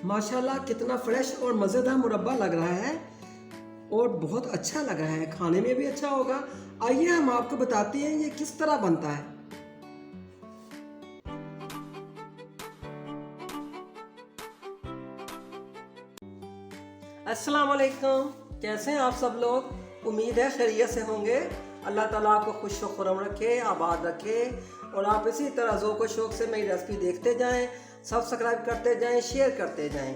माशाल्लाह कितना फ्रेश और मज़ेदार मुरब्बा लग रहा है और बहुत अच्छा लग रहा है, खाने में भी अच्छा होगा। आइए हम आपको बताते हैं ये किस तरह बनता है। अस्सलाम वालेकुम, कैसे हैं आप सब लोग? उम्मीद है खैरियत से होंगे। अल्लाह ताला आपको खुश व खुर्रम रखे, आबाद रखे और आप इसी तरह ज़ौक़ शौक़ से मेरी रेसिपी देखते जाएं, सब्सक्राइब करते जाएं, शेयर करते जाएं।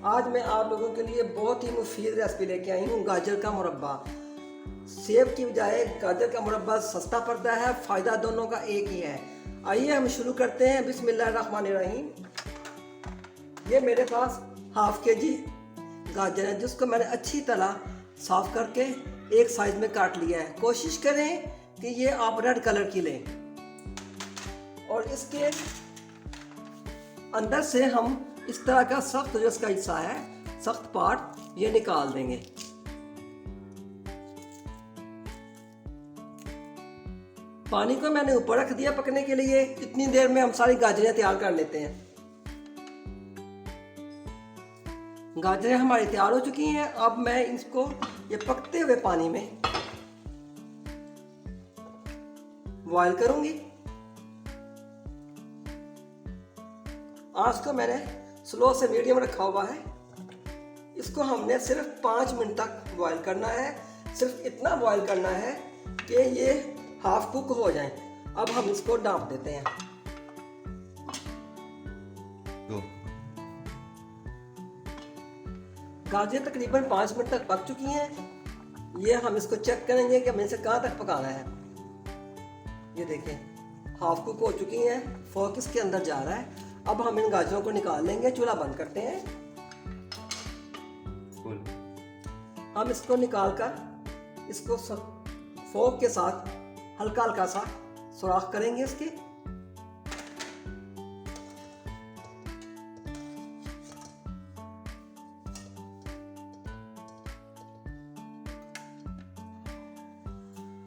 आज मैं आप लोगों के लिए बहुत ही मुफीद रेसिपी लेके आई हूँ, गाजर का मुरब्बा। सेब की बजाय गाजर का मुरब्बा सस्ता पड़ता है, फ़ायदा दोनों का एक ही है। आइए हम शुरू करते हैं। बिस्मिल्लाहिर्रहमानिर्रहीम। ये मेरे पास हाफ़ के-जी गाजर है जिसको मैंने अच्छी तरह साफ़ करके एक साइज में काट लिया है। कोशिश करें कि ये आप रेड कलर की लें और इसके अंदर से हम इस तरह का सख्त जो इसका हिस्सा है, सख्त पार्ट, ये निकाल देंगे। पानी को मैंने ऊपर रख दिया पकने के लिए। इतनी देर में हम सारी गाजरें तैयार कर लेते हैं। गाजरें हमारी तैयार हो चुकी हैं। अब मैं इसको ये पकते हुए पानी में बॉयल करूंगी। आंच को मैंने स्लो से मीडियम रखा हुआ है। इसको हमने सिर्फ 5 मिनट तक बॉयल करना है। सिर्फ इतना बॉयल करना है कि ये हाफ कुक हो जाए। अब हम इसको ढाँप देते हैं। गाजर तकरीबन 5 मिनट तक पक चुकी हैं। ये हम इसको चेक करेंगे कि हमें इसे कहाँ तक पकाना है। ये देखें, हाफ कुक हो चुकी हैं, फोर्क इसके अंदर जा रहा है। अब हम इन गाजरों को निकाल लेंगे। चूल्हा बंद करते हैं। हम इसको निकाल कर इसको फोर्क के साथ हल्का हल्का सा सुराख करेंगे इसके।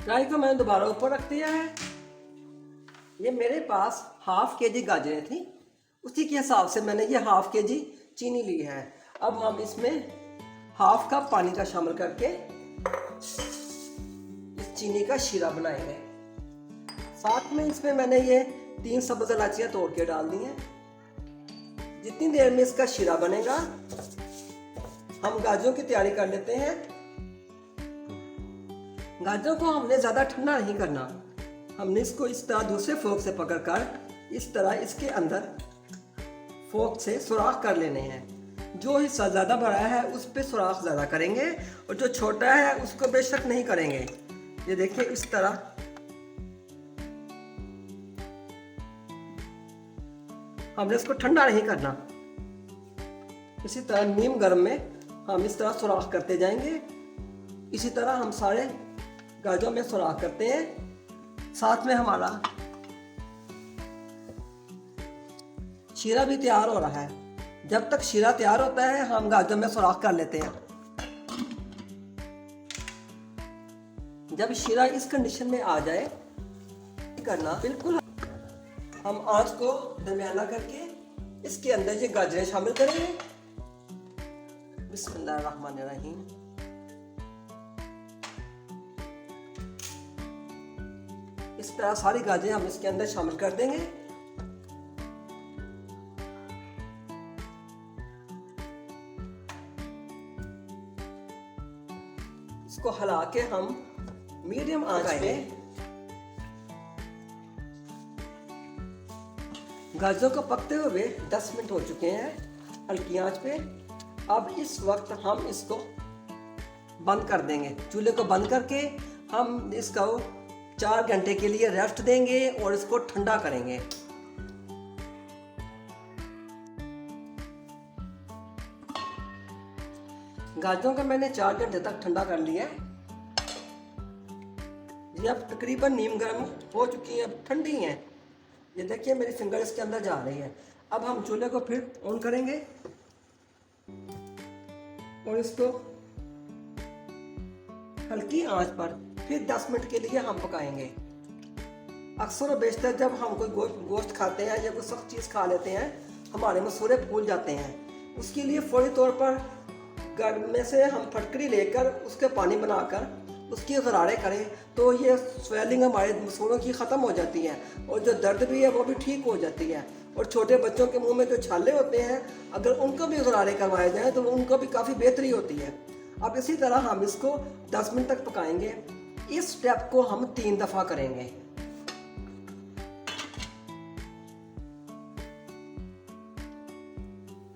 कढ़ाई को मैंने दोबारा ऊपर रख दिया है। ये मेरे पास हाफ के-जी गाजरें थी, उसी के हिसाब से मैंने ये हाफ के-जी चीनी ली है। अब हम इसमें हाफ कप पानी का शामिल करके इस चीनी का शीरा बनाएंगे। साथ में इसमें मैंने ये 3 सब्ज़ इलायचियाँ तोड़ के डाल दी हैं। जितनी देर में इसका शीरा बनेगा हम गाजरों की तैयारी कर लेते हैं। गाजरों को हमने ज़्यादा ठंडा नहीं करना। हमने इसको इस तरह दूसरे फोर्क से पकड़कर इस तरह इसके अंदर फोर्क से सुराख कर लेने हैं। जो हिस्सा ज़्यादा बड़ा है उस पे सुराख ज़्यादा करेंगे और जो छोटा है उसको बेशक नहीं करेंगे। ये देखिए, इस तरह हमने इसको ठंडा नहीं करना। इसी तरह नीम गर्म में हम इस तरह सुराख करते जाएंगे। इसी तरह हम सारे गाजरों में सुराख करते हैं। साथ में हमारा शीरा भी तैयार हो रहा है। जब तक शीरा तैयार होता है हम गाजरों में सुराख कर लेते हैं। जब शीरा इस कंडीशन में आ जाए करना बिल्कुल, हम आंच को दरमियाना करके इसके अंदर ये गाजरें शामिल करेंगे। बिस्मिल्लाहिर्रहमानिर्रहीम। इस तरह सारी गाजरें हम इसके अंदर शामिल कर देंगे। इसको हिला के हम मीडियम आंच पे गाजरों को पकते हुए 10 मिनट हो चुके हैं हल्की आंच पे। अब इस वक्त हम इसको बंद कर देंगे। चूल्हे को बंद करके हम इसको 4 घंटे के लिए रेस्ट देंगे और इसको ठंडा करेंगे। गाजरों को मैंने 4 घंटे तक ठंडा कर लिया है। ये अब तकरीबन नीम गर्म हो चुकी हैं, ठंडी हैं। ये देखिए मेरी फिंगर इसके अंदर जा रही है। अब हम चूल्हे को फिर ऑन करेंगे और इसको हल्की आंच पर फिर 10 मिनट के लिए हम पकाएंगे। अक्सर और बेशतर जब हम कोई गोश्त खाते हैं या कोई सख्त चीज़ खा लेते हैं हमारे मसूड़े फूल जाते हैं। उसके लिए फौरी तौर पर घर में से हम फटकरी लेकर उसके पानी बनाकर उसकी गरारे करें तो ये स्वेलिंग हमारे मसूड़ों की ख़त्म हो जाती है और जो दर्द भी है वो भी ठीक हो जाती है। और छोटे बच्चों के मुंह में जो छाले होते हैं अगर उनको भी गरारे करवाए जाएँ तो उनको भी काफ़ी बेहतरी होती है। अब इसी तरह हम इसको 10 मिनट तक पकाएंगे। इस स्टेप को हम 3 दफ़ा करेंगे।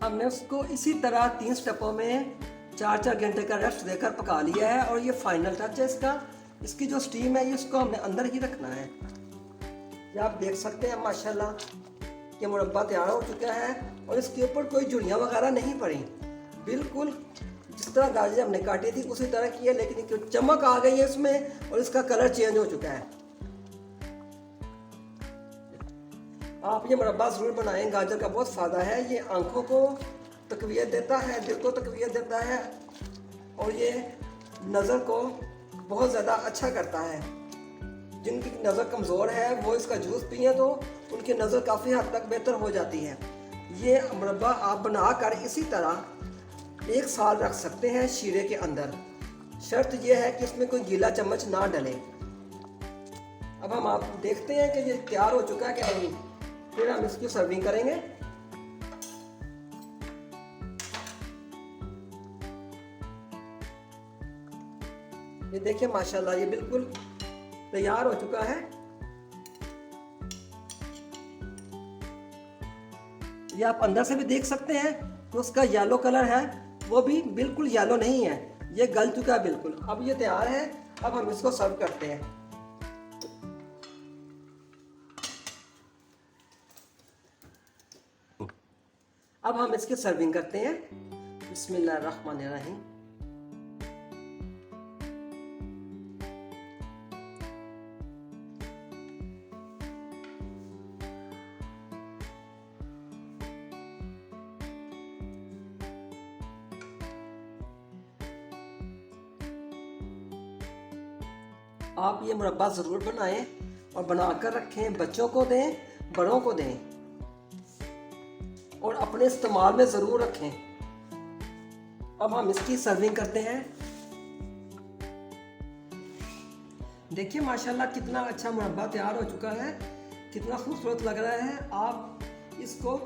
हमने उसको इसी तरह 3 स्टेपों में 4-4 घंटे का रेस्ट देकर पका लिया है और ये फाइनल टच है इसका। इसकी जो स्टीम है इसको हमने अंदर ही रखना है। ये आप देख सकते हैं माशाल्लाह ये मुरब्बा तैयार हो चुका है और इसके ऊपर कोई झुर्रियाँ वगैरह नहीं पड़ी। बिल्कुल जिस तरह गाजर हमने काटी थी उसी तरह की है, लेकिन चमक आ गई है इसमें और इसका कलर चेंज हो चुका है। आप ये मुरब्बा ज़रूर बनाएं, गाजर का बहुत फ़ायदा है। ये आंखों को तक़वियत देता है, दिल को तक़वियत देता है और ये नज़र को बहुत ज़्यादा अच्छा करता है। जिनकी नज़र कमज़ोर है वो इसका जूस पिए तो उनकी नज़र काफ़ी हद तक बेहतर हो जाती है। ये मुरब्बा आप बना कर इसी तरह 1 साल रख सकते हैं शीरे के अंदर। शर्त यह है कि इसमें कोई गीला चम्मच ना डले। अब हम आप देखते हैं कि ये तैयार हो चुका है कि नहीं, फिर हम इसकी सर्विंग करेंगे। ये देखिए माशाल्लाह ये बिल्कुल तैयार हो चुका है। ये आप अंदर से भी देख सकते हैं तो उसका येलो कलर है वो भी बिल्कुल येलो नहीं है, ये गल चुका है बिल्कुल। अब ये तैयार है, अब हम इसको सर्व करते हैं। अब हम इसकी सर्विंग करते हैं। बिस्मिल्लाहिर्रहमानिर्रहीम। आप ये मुरब्बा ज़रूर बनाएं और बनाकर रखें, बच्चों को दें, बड़ों को दें और अपने इस्तेमाल में ज़रूर रखें। अब हम इसकी सर्विंग करते हैं। देखिए माशाल्लाह कितना अच्छा मुरब्बा तैयार हो चुका है, कितना खूबसूरत लग रहा है। आप इसको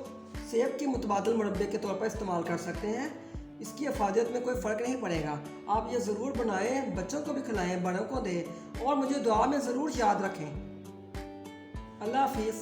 सेब के मुतबादिल मुरब्बे के तौर पर इस्तेमाल कर सकते हैं। इसकी अफादियत में कोई फ़र्क नहीं पड़ेगा। आप ये ज़रूर बनाएं, बच्चों को भी खिलाएं, बड़ों को दें और मुझे दुआ में ज़रूर याद रखें। अल्लाह हाफिज़।